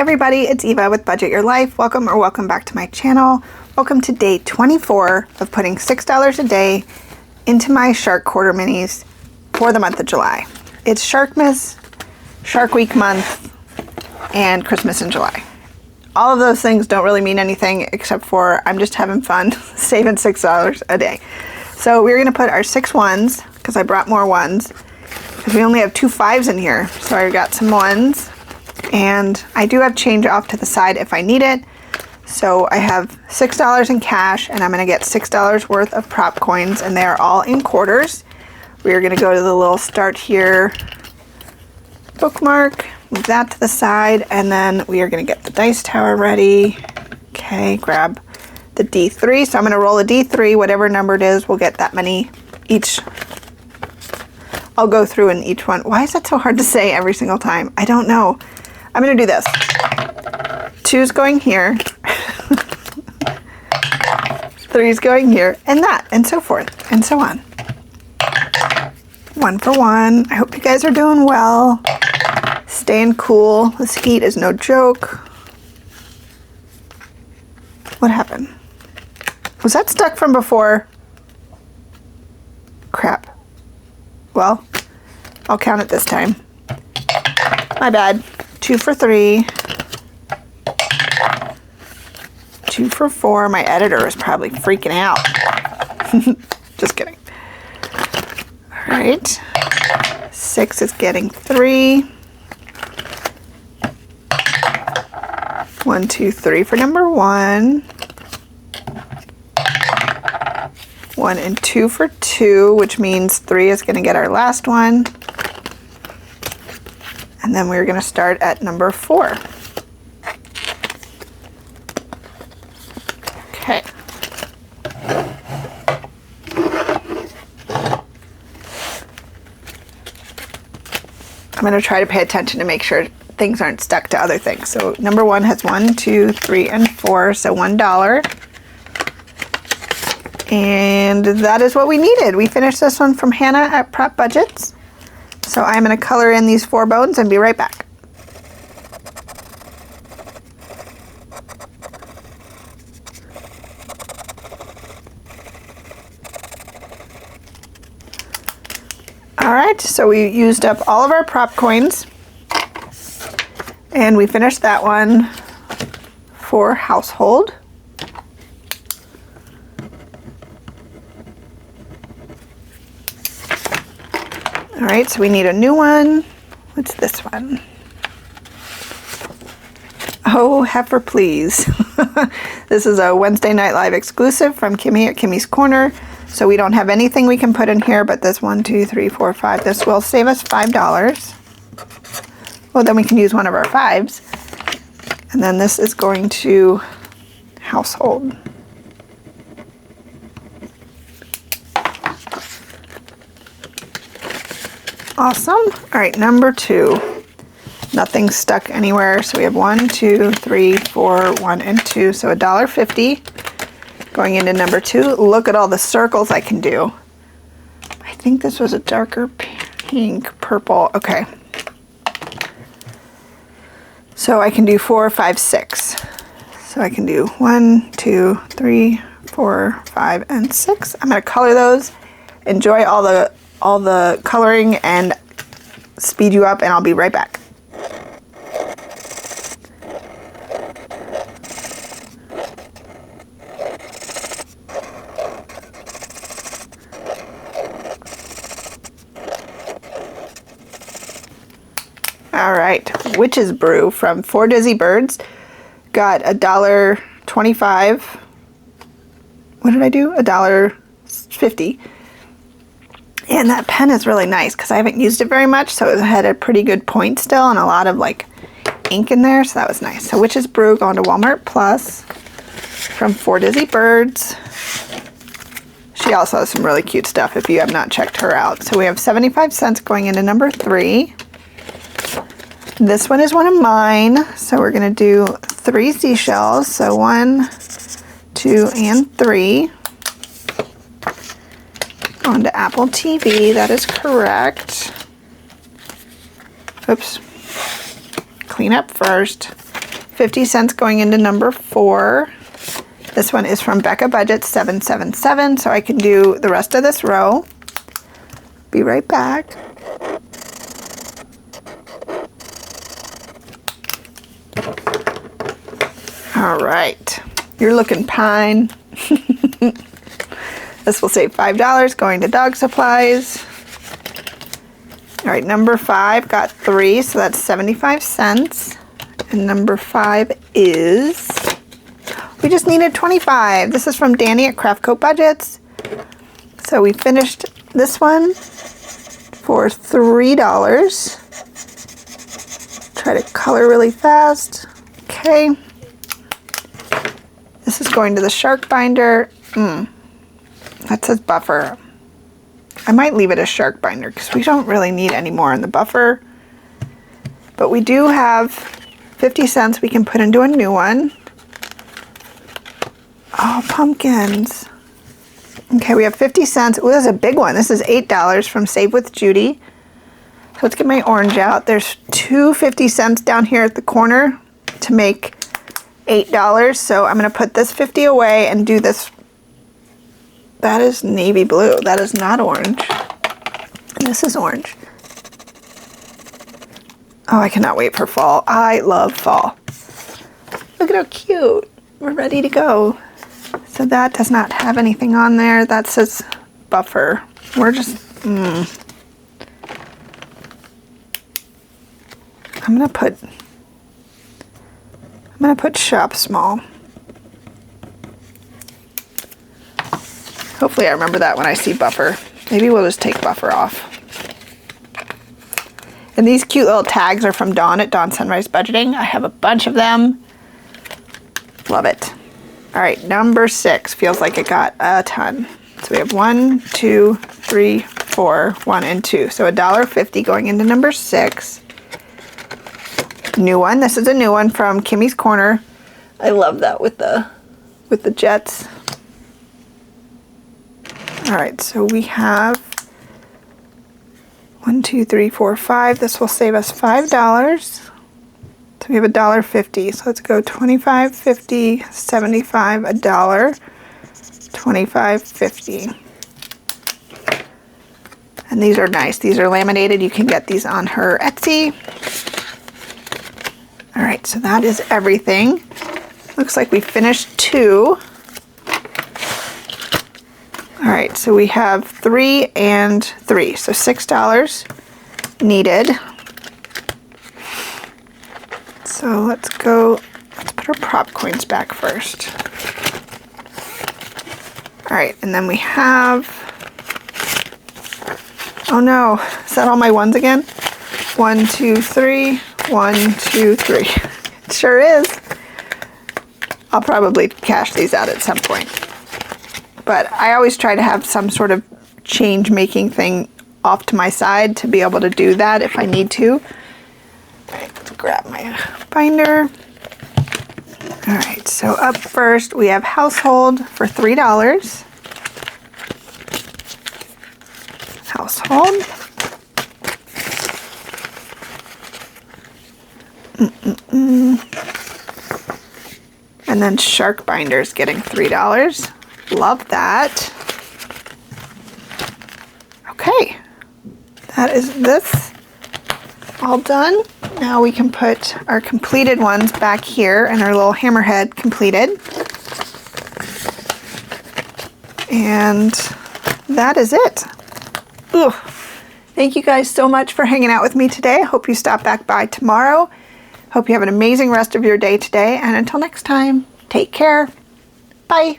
everybody, it's Eva with Budget Your Life. Welcome back to my channel. Welcome to day 24 of putting $6 a day into my Shark Quarter Minis for the month of July. It's Sharkmas, Shark Week month, and Christmas in July. All of those things don't really mean anything except for I'm just having fun saving $6 a day. So we're gonna put our 6 ones, because I brought more ones, because we only have 2 5s in here. So I got some ones. And I do have change off to the side if I need it. So I have $6 in cash, and I'm going to get $6 worth of prop coins, and they are all in quarters. We are going to go to the little start here bookmark, move that to the side, and then we are going to get the dice tower ready. Okay, grab the D3. So I'm going to roll a D3, whatever number it is, we'll get that many each. I'll go through in each one. Why is that so hard to say every single time? I don't know. I'm going to do this. 2's going here. 3's going here, and that, and so forth, and so on. 1 for 1. I hope you guys are doing well. Staying cool. This heat is no joke. What happened? Was that stuck from before? Crap. Well, I'll count it this time. My bad. 2 for 3. 2 for 4. My editor is probably freaking out. Just kidding. All right. 6 is getting 3. 1, 2, 3 for number 1. 1 and 2 for 2, which means 3 is going to get our last one. And then we're going to start at number 4. Okay. I'm going to try to pay attention to make sure things aren't stuck to other things. So number 1 has 1, 2, 3, and 4, so $1. And that is what we needed. We finished this one from Hannah at Prop Budgets. So I'm going to color in these 4 bones and be right back. Alright, so we used up all of our prop coins. And we finished that one for household. All right, so we need a new one. What's this one? Oh, heifer, please. This is a Wednesday Night Live exclusive from Kimmy at Kimmy's Corner. So we don't have anything we can put in here, but this 1, 2, 3, 4, 5. This will save us $5. Well, then we can use one of our 5s. And then this is going to household. Awesome. All right, number 2. Nothing's stuck anywhere. So we have 1, 2, 3, 4, 1, and 2. So $1.50 going into number 2. Look at all the circles I can do. I think this was a darker pink, purple. Okay. So I can do 4, 5, 6. So I can do 1, 2, 3, 4, 5, and 6. I'm going to color those. Enjoy all the coloring and speed you up, and I'll be right back. All right, Witch's Brew from 4 Dizzy Birds. Got $1.25. What did I do? $1.50. And that pen is really nice because I haven't used it very much, so it had a pretty good point still and a lot of like ink in there, so that was nice. So Witch's Brew going to Walmart Plus from 4 Dizzy Birds. She also has some really cute stuff if you have not checked her out. So we have 75 cents going into number 3. This one is one of mine, so we're going to do 3 seashells. So 1, 2, and 3. On to Apple TV, that is correct. Oops. Clean up first. 50 cents going into number 4. This one is from Becca Budget 777, so I can do the rest of this row. Be right back. All right, you're looking pine. This will save $5 going to dog supplies. All right, number 5 got 3, so that's 75 cents. And number 5 is, we just needed 25. This is from Danny at Craft Coat Budgets. So we finished this one for $3. Try to color really fast. Okay. This is going to the shark binder. That says buffer. I might leave it as shark binder because we don't really need any more in the buffer. But we do have 50 cents we can put into a new one. Oh, pumpkins. Okay, we have 50 cents. Oh, this is a big one. This is $8 from Save with Judy. So let's get my orange out. There's two 50 cents down here at the corner to make $8. So I'm going to put this 50 away and do this. That is navy blue. That is not orange. And this is orange. Oh, I cannot wait for fall. I love fall. Look at how cute. We're ready to go. So that does not have anything on there. That says buffer. We're just, I'm gonna put shop small. Hopefully I remember that when I see buffer. Maybe we'll just take buffer off. And these cute little tags are from Dawn at Dawn Sunrise Budgeting. I have a bunch of them. Love it. All right, number 6 feels like it got a ton. So we have 1, 2, 3, 4, 1, and 2. So $1.50 going into number 6. New one. This is a new one from Kimmy's Corner. I love that with the jets. All right, so we have 1, 2, 3, 4, 5. This will save us $5. So we have $1.50. So let's go 25, 50, 75, $1, 25, 50. And these are nice. These are laminated. You can get these on her Etsy. All right, so that is everything. Looks like we finished 2. All right, so we have 3 and 3, so $6 needed. So let's put our prop coins back first. All right, and then we have, oh no, is that all my ones again? 1, 2, 3, 1, 2, 3. It sure is. I'll probably cash these out at some point. But I always try to have some sort of change making thing off to my side to be able to do that if I need to. All right, let's grab my binder. All right, so up first we have household for $3. Household. And then shark binders getting $3. Love that. Okay, that is this all done. Now we can put our completed ones back here and our little hammerhead completed. And that is it. Ooh. Thank you guys so much for hanging out with me today. I hope you stop back by tomorrow. Hope you have an amazing rest of your day today. And until next time, take care. Bye.